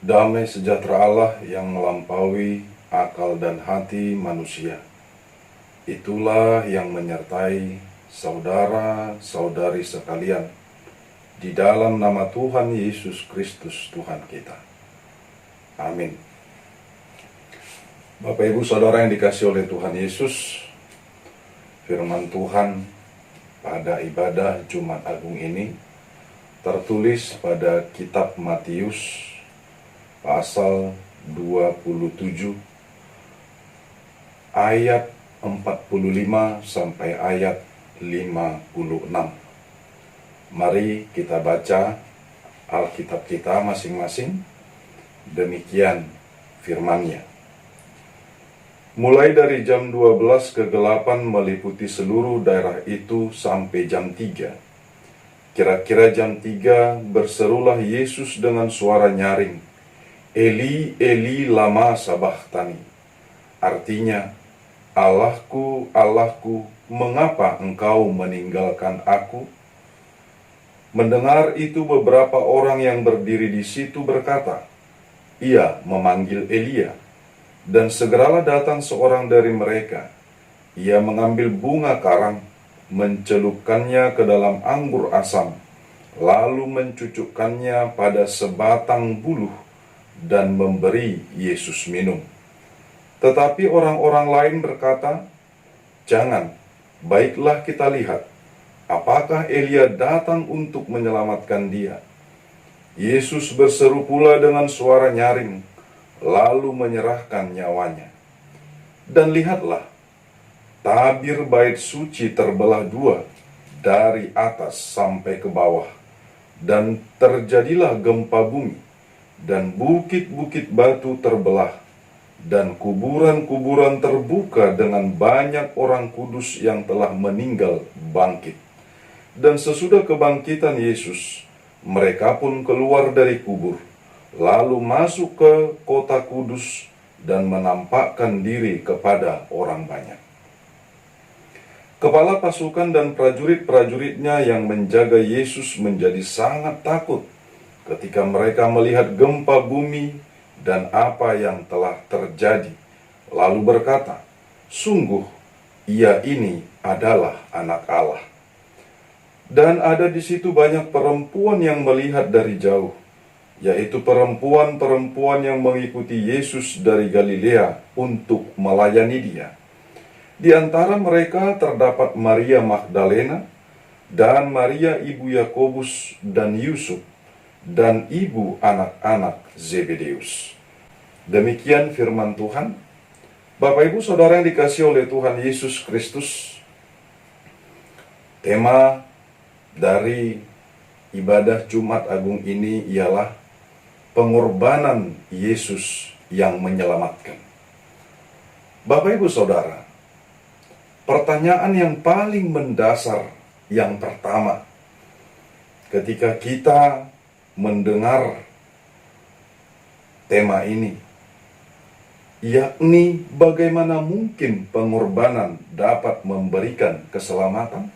Damai sejahtera Allah yang melampaui akal dan hati manusia, itulah yang menyertai saudara-saudari sekalian di dalam nama Tuhan Yesus Kristus Tuhan kita. Amin. Bapak Ibu Saudara yang dikasihi oleh Tuhan Yesus, firman Tuhan pada ibadah Jumat Agung ini tertulis pada kitab Matius pasal 27 ayat 45 sampai ayat 56. Mari kita baca Alkitab kita masing-masing. Demikian firman-Nya. Mulai dari jam 12 kegelapan meliputi seluruh daerah itu sampai jam 3. Kira-kira jam 3 berserulah Yesus dengan suara nyaring, Eli, Eli, lama sabachthani. Artinya, Allahku, Allahku, mengapa engkau meninggalkan aku? Mendengar itu beberapa orang yang berdiri di situ berkata, ia memanggil Elia. Dan segeralah datang seorang dari mereka. Ia mengambil bunga karang, mencelupkannya ke dalam anggur asam, lalu mencucukkannya pada sebatang buluh dan memberi Yesus minum. Tetapi orang-orang lain berkata, jangan, baiklah kita lihat, apakah Elia datang untuk menyelamatkan dia. Yesus berseru pula dengan suara nyaring, lalu menyerahkan nyawanya. Dan lihatlah, tabir bait suci terbelah dua, dari atas sampai ke bawah, dan terjadilah gempa bumi, dan bukit-bukit batu terbelah, dan kuburan-kuburan terbuka dengan banyak orang kudus yang telah meninggal bangkit. Dan sesudah kebangkitan Yesus, mereka pun keluar dari kubur, lalu masuk ke kota kudus dan menampakkan diri kepada orang banyak. Kepala pasukan dan prajurit-prajuritnya yang menjaga Yesus menjadi sangat takut ketika mereka melihat gempa bumi dan apa yang telah terjadi, lalu berkata, sungguh ia ini adalah anak Allah. Dan ada di situ banyak perempuan yang melihat dari jauh, yaitu perempuan-perempuan yang mengikuti Yesus dari Galilea untuk melayani dia. Di antara mereka terdapat Maria Magdalena, dan Maria ibu Yakobus dan Yusuf, dan ibu anak-anak Zebedeus. Demikian firman Tuhan. Bapak Ibu Saudara yang dikasihi oleh Tuhan Yesus Kristus, tema dari ibadah Jumat Agung ini ialah pengorbanan Yesus yang menyelamatkan. Bapak Ibu Saudara, pertanyaan yang paling mendasar yang pertama ketika kita mendengar tema ini, yakni bagaimana mungkin pengorbanan dapat memberikan keselamatan?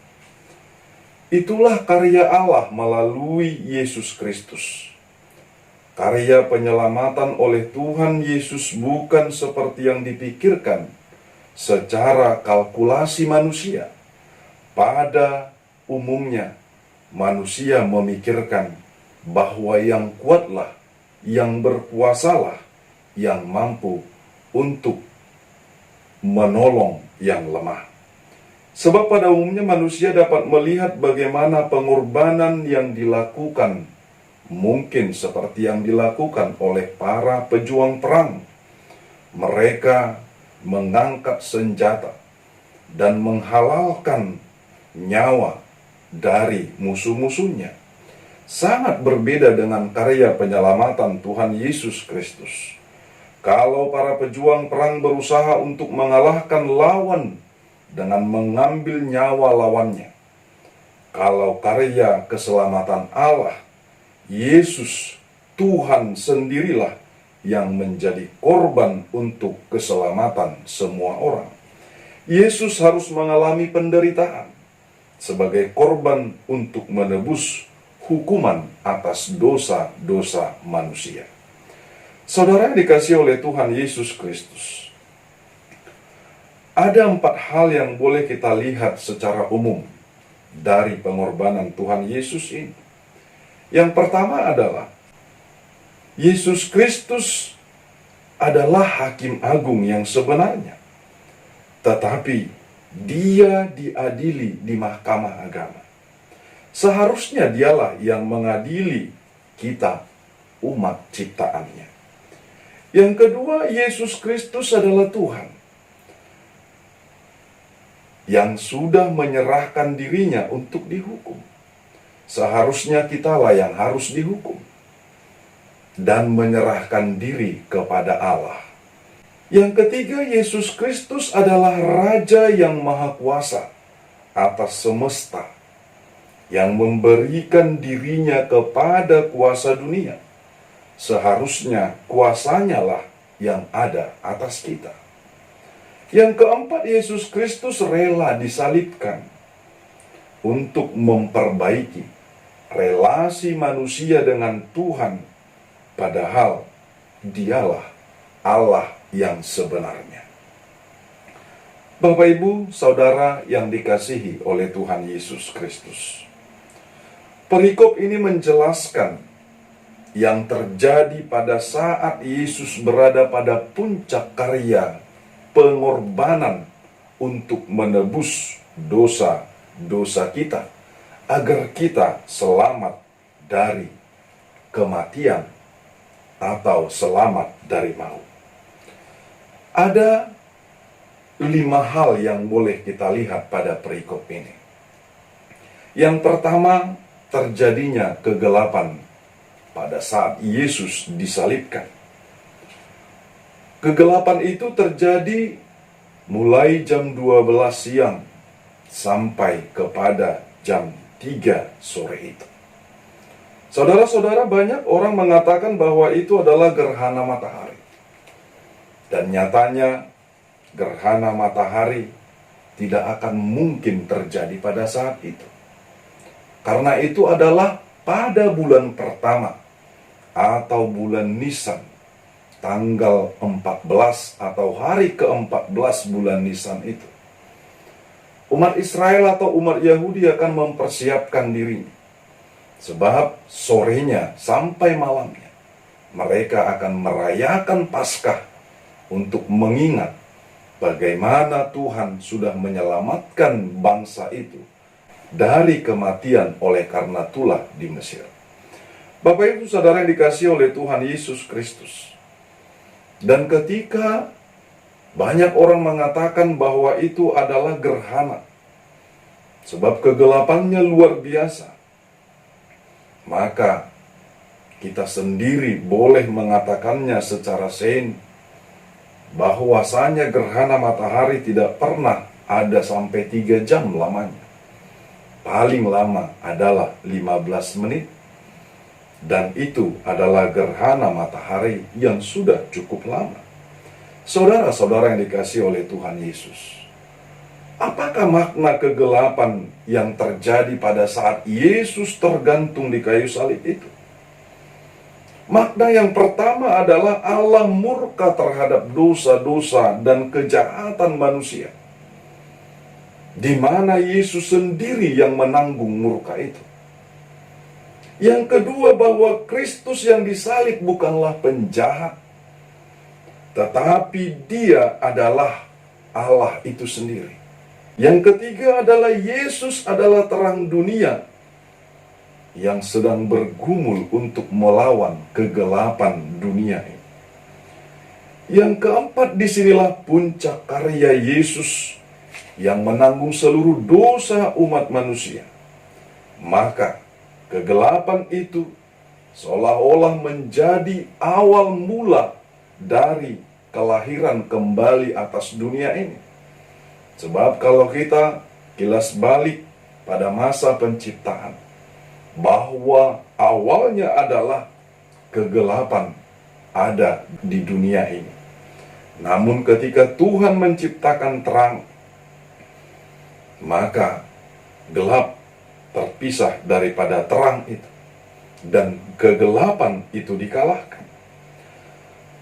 Itulah karya Allah melalui Yesus Kristus. Karya penyelamatan oleh Tuhan Yesus bukan seperti yang dipikirkan secara kalkulasi manusia. Pada umumnya, manusia memikirkan bahwa yang kuatlah, yang berkuasalah, yang mampu untuk menolong yang lemah. Sebab pada umumnya manusia dapat melihat bagaimana pengorbanan yang dilakukan mungkin seperti yang dilakukan oleh para pejuang perang. Mereka mengangkat senjata dan menghalalkan nyawa dari musuh-musuhnya. Sangat berbeda dengan karya penyelamatan Tuhan Yesus Kristus. Kalau para pejuang perang berusaha untuk mengalahkan lawan dengan mengambil nyawa lawannya, kalau karya keselamatan Allah, Yesus Tuhan sendirilah yang menjadi korban untuk keselamatan semua orang. Yesus harus mengalami penderitaan sebagai korban untuk menebus hukuman atas dosa-dosa manusia. Saudara yang dikasihi oleh Tuhan Yesus Kristus, ada 4 hal yang boleh kita lihat secara umum dari pengorbanan Tuhan Yesus ini. Yang pertama adalah Yesus Kristus adalah hakim agung yang sebenarnya, tetapi dia diadili di mahkamah agama. Seharusnya dialah yang mengadili kita, umat ciptaannya. Yang kedua, Yesus Kristus adalah Tuhan yang sudah menyerahkan dirinya untuk dihukum. Seharusnya kitalah yang harus dihukum dan menyerahkan diri kepada Allah. Yang ketiga, Yesus Kristus adalah Raja yang Maha Kuasa atas semesta, yang memberikan dirinya kepada kuasa dunia. Seharusnya kuasanya lah yang ada atas kita. Yang keempat, Yesus Kristus rela disalibkan untuk memperbaiki relasi manusia dengan Tuhan, padahal dialah Allah yang sebenarnya. Bapak, Ibu, Saudara yang dikasihi oleh Tuhan Yesus Kristus, perikop ini menjelaskan yang terjadi pada saat Yesus berada pada puncak karya pengorbanan untuk menebus dosa-dosa kita, agar kita selamat dari kematian atau selamat dari maut. Ada 5 hal yang boleh kita lihat pada perikop ini. Yang pertama, terjadinya kegelapan pada saat Yesus disalibkan. Kegelapan itu terjadi mulai jam 12 siang sampai kepada jam 3 sore itu. Saudara-saudara, banyak orang mengatakan bahwa itu adalah gerhana matahari. Dan nyatanya gerhana matahari tidak akan mungkin terjadi pada saat itu. Karena itu adalah pada bulan pertama atau bulan Nisan, tanggal 14 atau hari ke-14 bulan Nisan itu. Umat Israel atau umat Yahudi akan mempersiapkan dirinya. Sebab sorenya sampai malamnya mereka akan merayakan Paskah untuk mengingat bagaimana Tuhan sudah menyelamatkan bangsa itu dari kematian oleh karena tulah di Mesir. Bapak, Ibu, Saudara yang dikasihi oleh Tuhan Yesus Kristus. Dan ketika banyak orang mengatakan bahwa itu adalah gerhana, sebab kegelapannya luar biasa, maka kita sendiri boleh mengatakannya secara sains bahwasanya gerhana matahari tidak pernah ada sampai 3 jam lamanya. Paling lama adalah 15 menit. Dan itu adalah gerhana matahari yang sudah cukup lama. Saudara-saudara yang dikasihi oleh Tuhan Yesus, apakah makna kegelapan yang terjadi pada saat Yesus tergantung di kayu salib itu? Makna yang pertama adalah Allah murka terhadap dosa-dosa dan kejahatan manusia, di mana Yesus sendiri yang menanggung murka itu. Yang kedua, bahwa Kristus yang disalib bukanlah penjahat, tetapi Dia adalah Allah itu sendiri. Yang ketiga adalah Yesus adalah terang dunia yang sedang bergumul untuk melawan kegelapan dunia ini. Yang keempat, disinilah puncak karya Yesus yang menanggung seluruh dosa umat manusia. Maka kegelapan itu seolah-olah menjadi awal mula dari kelahiran kembali atas dunia ini. Sebab kalau kita kilas balik pada masa penciptaan, bahwa awalnya adalah kegelapan ada di dunia ini. Namun ketika Tuhan menciptakan terang, maka gelap terpisah daripada terang itu, dan kegelapan itu dikalahkan.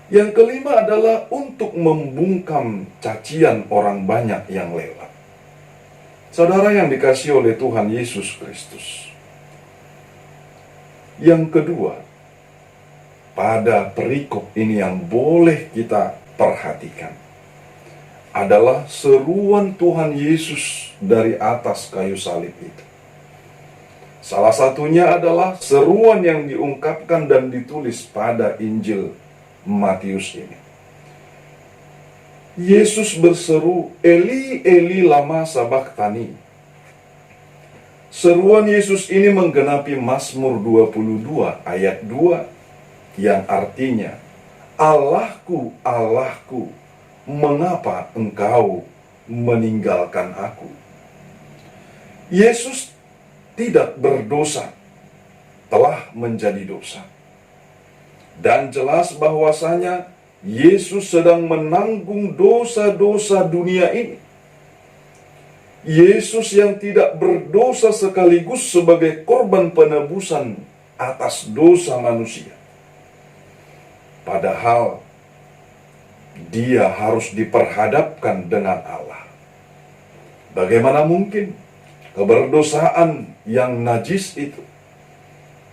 Yang kelima adalah untuk membungkam cacian orang banyak yang lewat. Saudara yang dikasihi oleh Tuhan Yesus Kristus. Yang kedua, pada perikop ini yang boleh kita perhatikan adalah seruan Tuhan Yesus dari atas kayu salib itu. Salah satunya adalah seruan yang diungkapkan dan ditulis pada Injil Matius ini. Yesus berseru, "Eli, Eli, lama sabachthani." Seruan Yesus ini menggenapi Mazmur 22 ayat 2 yang artinya, "Allahku, Allahku, mengapa engkau meninggalkan aku?" Yesus tidak berdosa, telah menjadi dosa. Dan jelas bahwasanya Yesus sedang menanggung dosa-dosa dunia ini. Yesus yang tidak berdosa sekaligus sebagai korban penebusan atas dosa manusia. Padahal dia harus diperhadapkan dengan Allah. Bagaimana mungkin keberdosaan yang najis itu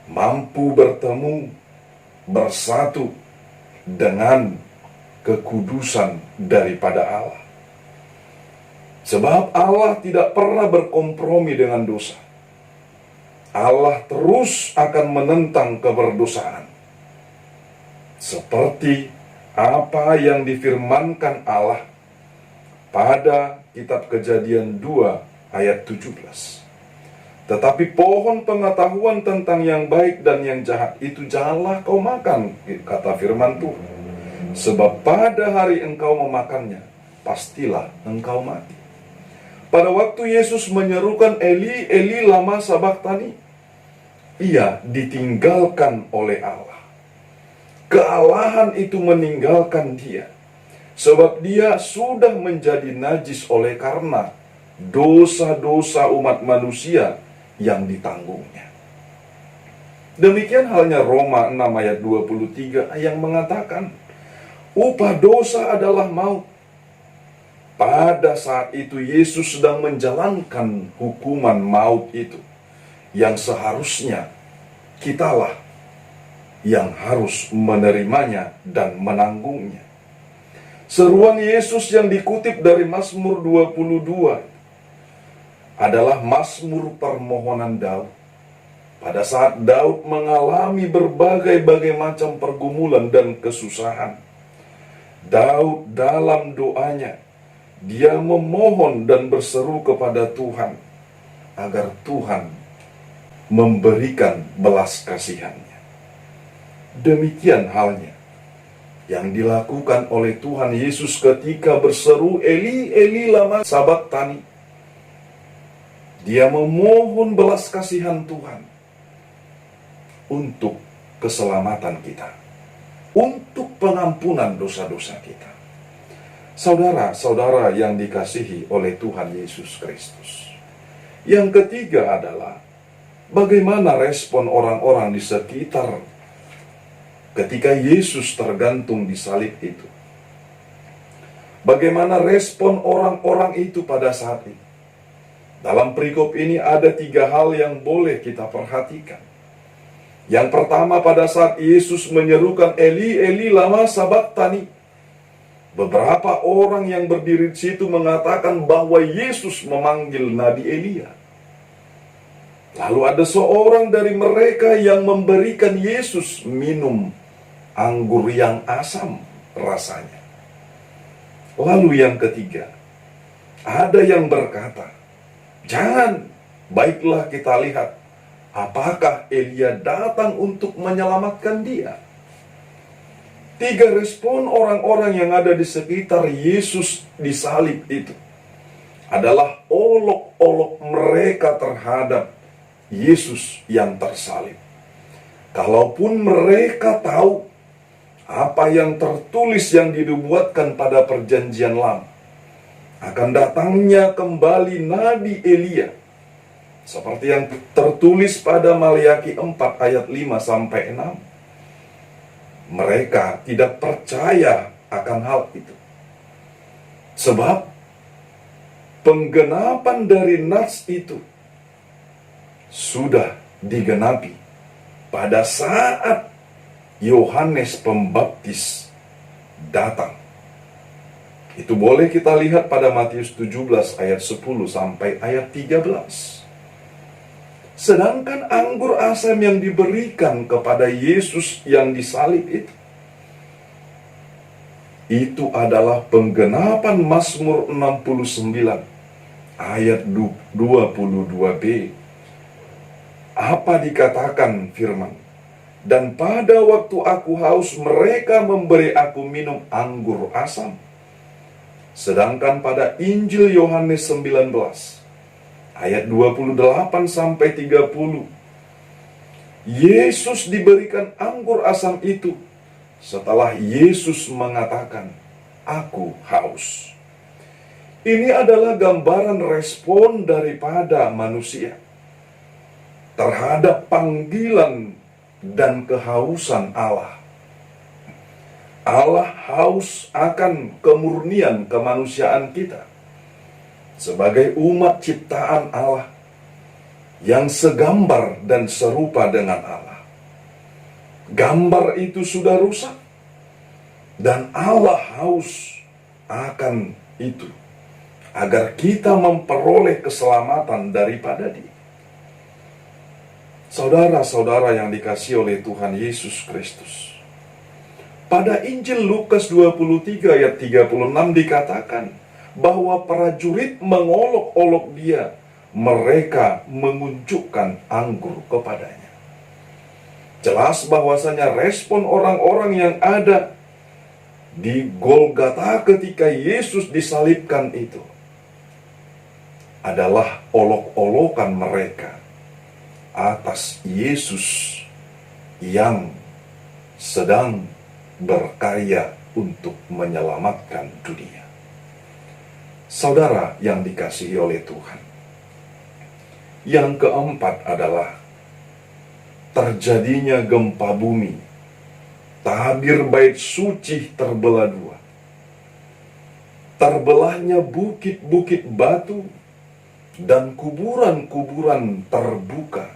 mampu bertemu, bersatu dengan kekudusan daripada Allah? Sebab Allah tidak pernah berkompromi dengan dosa. Allah terus akan menentang keberdosaan. Seperti apa yang difirmankan Allah pada kitab Kejadian 2 ayat 17. Tetapi pohon pengetahuan tentang yang baik dan yang jahat itu janganlah kau makan, kata firman Tuhan. Sebab pada hari engkau memakannya, pastilah engkau mati. Pada waktu Yesus menyerukan, "Eli, Eli, lama sabachthani," ia ditinggalkan oleh Allah. Kealahan itu meninggalkan dia, sebab dia sudah menjadi najis oleh karena dosa-dosa umat manusia yang ditanggungnya. Demikian halnya Roma 6 ayat 23 yang mengatakan, upah dosa adalah maut. Pada saat itu Yesus sedang menjalankan hukuman maut itu, yang seharusnya kitalah yang harus menerimanya dan menanggungnya. Seruan Yesus yang dikutip dari Mazmur 22 adalah Mazmur permohonan Daud. Pada saat Daud mengalami berbagai macam pergumulan dan kesusahan, Daud dalam doanya, dia memohon dan berseru kepada Tuhan agar Tuhan memberikan belas kasihannya. Demikian halnya yang dilakukan oleh Tuhan Yesus ketika berseru, "Eli, Eli, lama sabachthani." Dia memohon belas kasihan Tuhan untuk keselamatan kita, untuk pengampunan dosa-dosa kita. Saudara-saudara yang dikasihi oleh Tuhan Yesus Kristus. Yang ketiga adalah bagaimana respon orang-orang di sekitar ketika Yesus tergantung di salib itu. Bagaimana respon orang-orang itu pada saat itu? Dalam perikop ini ada 3 hal yang boleh kita perhatikan. Yang pertama, pada saat Yesus menyerukan, "Eli, Eli, lama sabachthani," beberapa orang yang berdiri di situ mengatakan bahwa Yesus memanggil Nabi Elia. Lalu ada seorang dari mereka yang memberikan Yesus minum anggur yang asam rasanya. Lalu yang ketiga, ada yang berkata, "Jangan, baiklah kita lihat apakah Elia datang untuk menyelamatkan dia." 3 respon orang-orang yang ada di sekitar Yesus disalib itu adalah olok-olok mereka terhadap Yesus yang tersalib. Kalaupun mereka tahu apa yang tertulis yang dinubuatkan pada perjanjian lama, akan datangnya kembali Nabi Elia, seperti yang tertulis pada Maliaki 4 ayat 5-6. mereka tidak percaya akan hal itu. Sebab penggenapan dari nas itu sudah digenapi pada saat Yohanes Pembaptis datang. Itu boleh kita lihat pada Matius 17 ayat 10 sampai ayat 13. Sedangkan anggur asam yang diberikan kepada Yesus yang disalib itu adalah penggenapan Mazmur 69 ayat 22b. Apa dikatakan firman? Dan pada waktu aku haus, mereka memberi aku minum anggur asam. Sedangkan pada Injil Yohanes 19 ayat 28 sampai 30, Yesus diberikan anggur asam itu setelah Yesus mengatakan, "Aku haus." Ini adalah gambaran respon daripada manusia terhadap panggilan dan kehausan Allah. Allah haus akan kemurnian kemanusiaan kita sebagai umat ciptaan Allah yang segambar dan serupa dengan Allah. Gambar itu sudah rusak dan Allah haus akan itu agar kita memperoleh keselamatan daripada Dia. Saudara-saudara yang dikasihi oleh Tuhan Yesus Kristus, pada Injil Lukas 23 ayat 36 dikatakan bahwa prajurit mengolok-olok Dia, mereka mengunjukkan anggur kepadanya. Jelas bahwasanya respon orang-orang yang ada di Golgota ketika Yesus disalibkan itu adalah olok-olokan mereka atas Yesus yang sedang berkarya untuk menyelamatkan dunia. Saudara yang dikasihi oleh Tuhan, yang keempat adalah terjadinya gempa bumi. Tabir bait suci terbelah dua. Terbelahnya bukit-bukit batu dan kuburan-kuburan terbuka.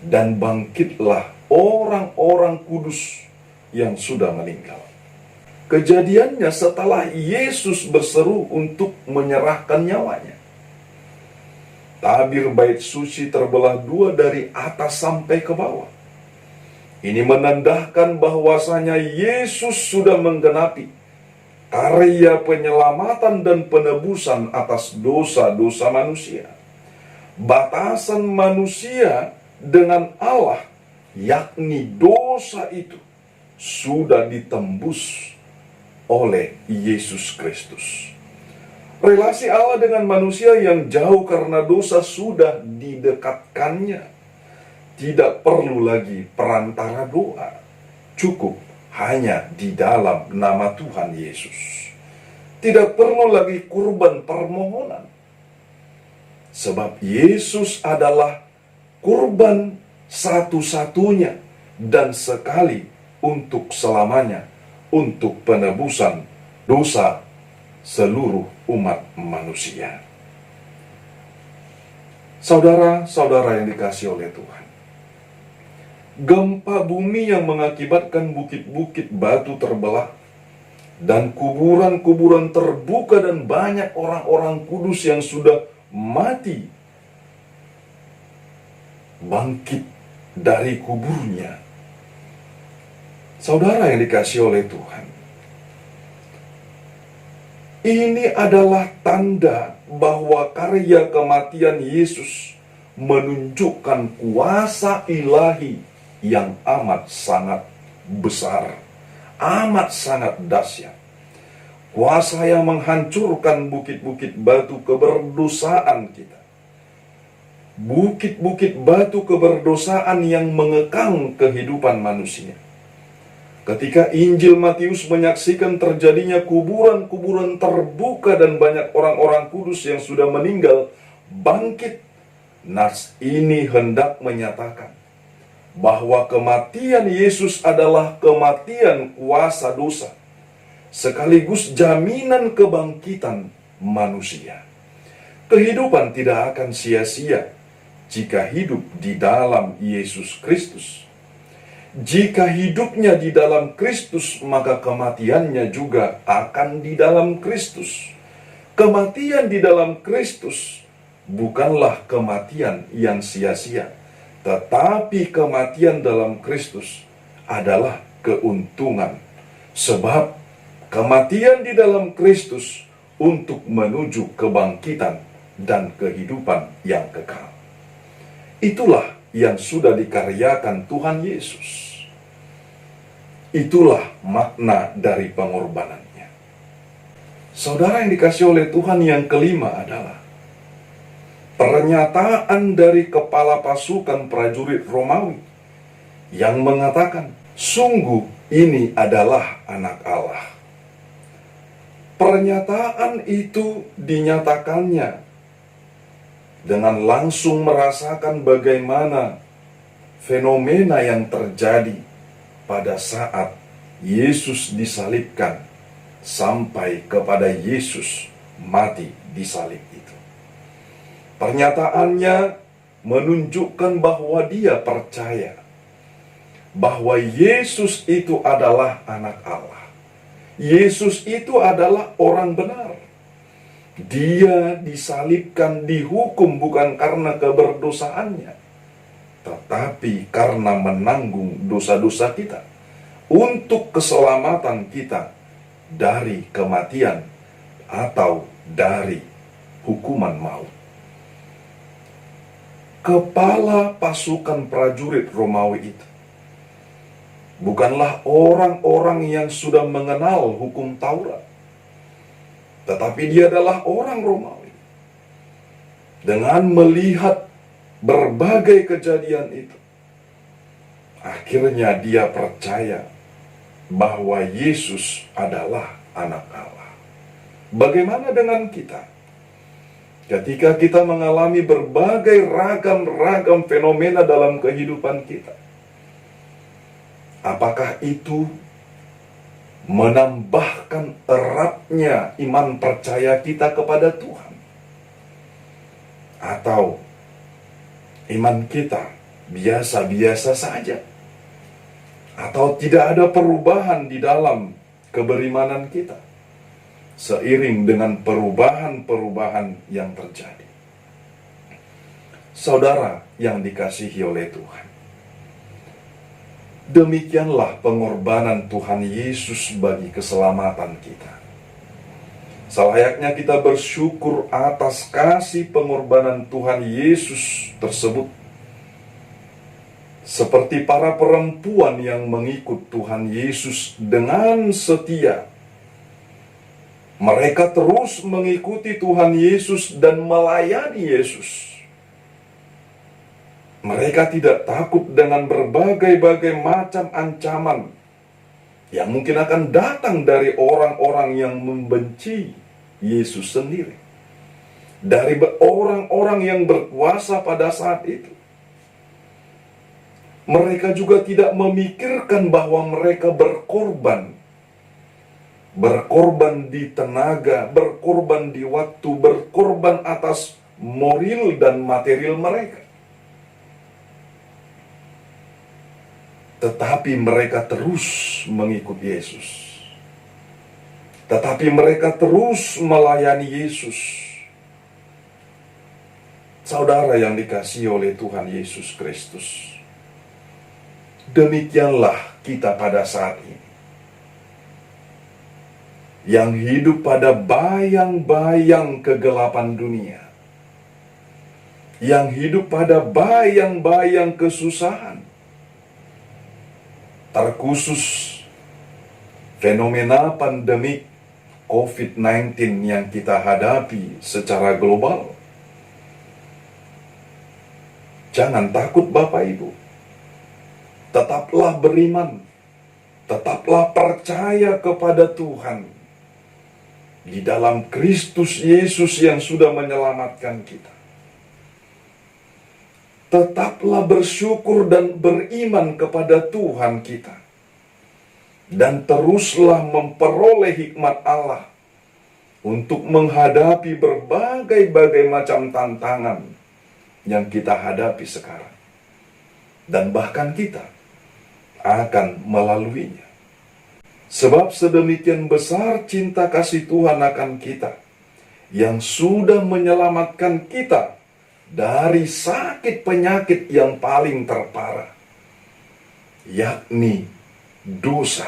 Dan bangkitlah orang-orang kudus yang sudah meninggal. Kejadiannya setelah Yesus berseru untuk menyerahkan nyawanya. Tabir bait suci terbelah dua dari atas sampai ke bawah. Ini menandakan bahwasanya Yesus sudah menggenapi karya penyelamatan dan penebusan atas dosa-dosa manusia. Batasan manusia dengan Allah, yakni dosa itu, sudah ditembus oleh Yesus Kristus. Relasi Allah dengan manusia yang jauh karena dosa sudah didekatkannya. Tidak perlu lagi perantara doa. Cukup hanya di dalam nama Tuhan Yesus. Tidak perlu lagi kurban permohonan. Sebab Yesus adalah kurban satu-satunya dan sekali untuk selamanya, untuk penebusan dosa seluruh umat manusia. Saudara-saudara yang dikasihi oleh Tuhan, gempa bumi yang mengakibatkan bukit-bukit batu terbelah dan kuburan-kuburan terbuka dan banyak orang-orang kudus yang sudah mati bangkit dari kuburnya. Saudara yang dikasihi oleh Tuhan, ini adalah tanda bahwa karya kematian Yesus menunjukkan kuasa ilahi yang amat sangat besar, amat sangat dahsyat. Kuasa yang menghancurkan bukit-bukit batu keberdosaan kita. Bukit-bukit batu keberdosaan yang mengekang kehidupan manusia. Ketika Injil Matius menyaksikan terjadinya kuburan-kuburan terbuka dan banyak orang-orang kudus yang sudah meninggal bangkit, nas ini hendak menyatakan bahwa kematian Yesus adalah kematian kuasa dosa, sekaligus jaminan kebangkitan manusia. Kehidupan tidak akan sia-sia jika hidup di dalam Yesus Kristus. Jika hidupnya di dalam Kristus, maka kematiannya juga akan di dalam Kristus. Kematian di dalam Kristus bukanlah kematian yang sia-sia, tetapi kematian dalam Kristus adalah keuntungan. Sebab kematian di dalam Kristus untuk menuju kebangkitan dan kehidupan yang kekal. Itulah yang sudah dikaryakan Tuhan Yesus. Itulah makna dari pengorbanannya. Saudara yang dikasihi oleh Tuhan, yang kelima adalah pernyataan dari kepala pasukan prajurit Romawi yang mengatakan, "Sungguh ini adalah Anak Allah." Pernyataan itu dinyatakannya dengan langsung merasakan bagaimana fenomena yang terjadi pada saat Yesus disalibkan sampai kepada Yesus mati di salib itu. Pernyataannya menunjukkan bahwa dia percaya bahwa Yesus itu adalah Anak Allah. Yesus itu adalah orang benar. Dia disalibkan, dihukum bukan karena keberdosaannya, tetapi karena menanggung dosa-dosa kita, untuk keselamatan kita dari kematian atau dari hukuman maut. Kepala pasukan prajurit Romawi itu bukanlah orang-orang yang sudah mengenal hukum Taurat, tetapi dia adalah orang Romawi. Dengan melihat berbagai kejadian itu, akhirnya dia percaya bahwa Yesus adalah Anak Allah. Bagaimana dengan kita? Ketika kita mengalami berbagai ragam fenomena dalam kehidupan kita, apakah itu menambahkan eratnya iman percaya kita kepada Tuhan? Atau iman kita biasa-biasa saja? Atau tidak ada perubahan di dalam keberimanan kita seiring dengan perubahan-perubahan yang terjadi? Saudara yang dikasihi oleh Tuhan, demikianlah pengorbanan Tuhan Yesus bagi keselamatan kita. Selayaknya kita bersyukur atas kasih pengorbanan Tuhan Yesus tersebut. Seperti para perempuan yang mengikut Tuhan Yesus dengan setia. Mereka terus mengikuti Tuhan Yesus dan melayani Yesus. Mereka tidak takut dengan berbagai macam ancaman yang mungkin akan datang dari orang-orang yang membenci Yesus sendiri, dari orang-orang yang berkuasa pada saat itu. Mereka juga tidak memikirkan bahwa mereka berkorban di tenaga, berkorban di waktu, berkorban atas moral dan material mereka. Tetapi mereka terus mengikut Yesus. Tetapi mereka terus melayani Yesus. Saudara yang dikasihi oleh Tuhan Yesus Kristus, demikianlah kita pada saat ini, yang hidup pada bayang-bayang kegelapan dunia, yang hidup pada bayang-bayang kesusahan, terkhusus fenomena pandemik COVID-19 yang kita hadapi secara global. Jangan takut Bapak Ibu. Tetaplah beriman. Tetaplah percaya kepada Tuhan. Di dalam Kristus Yesus yang sudah menyelamatkan kita. tetaplah bersyukur dan beriman kepada Tuhan kita, dan teruslah memperoleh hikmat Allah untuk menghadapi berbagai macam tantangan yang kita hadapi sekarang, dan bahkan kita akan melaluinya. Sebab sedemikian besar cinta kasih Tuhan akan kita, yang sudah menyelamatkan kita dari sakit penyakit yang paling terparah, yakni dosa,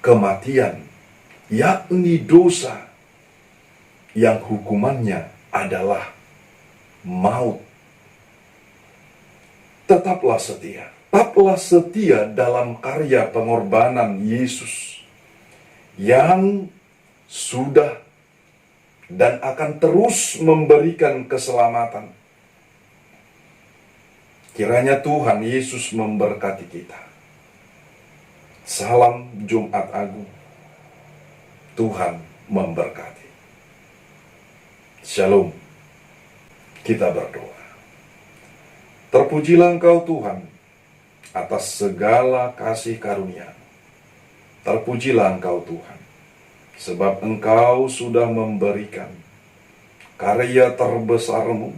kematian, yakni dosa yang hukumannya adalah maut. Tetaplah setia dalam karya pengorbanan Yesus yang sudah dan akan terus memberikan keselamatan. Kiranya Tuhan Yesus memberkati kita. Salam Jumat Agung. Tuhan memberkati. Shalom. Kita berdoa. Terpujilah Engkau Tuhan atas segala kasih karunia. Terpujilah Engkau Tuhan, sebab Engkau sudah memberikan karya terbesar-Mu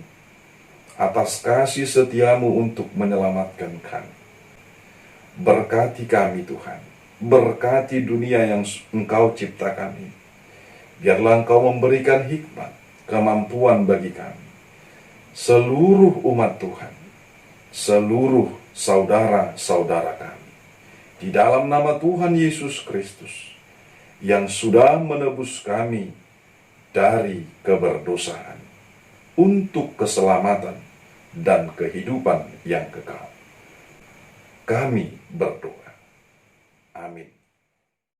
atas kasih setiamu untuk menyelamatkan kami. Berkati kami Tuhan, berkati dunia yang Engkau ciptakan ini. Biarlah Engkau memberikan hikmat, kemampuan bagi kami, seluruh umat Tuhan, seluruh saudara-saudara kami, di dalam nama Tuhan Yesus Kristus, yang sudah menebus kami dari keberdosaan, untuk keselamatan dan kehidupan yang kekal. Kami berdoa. Amin.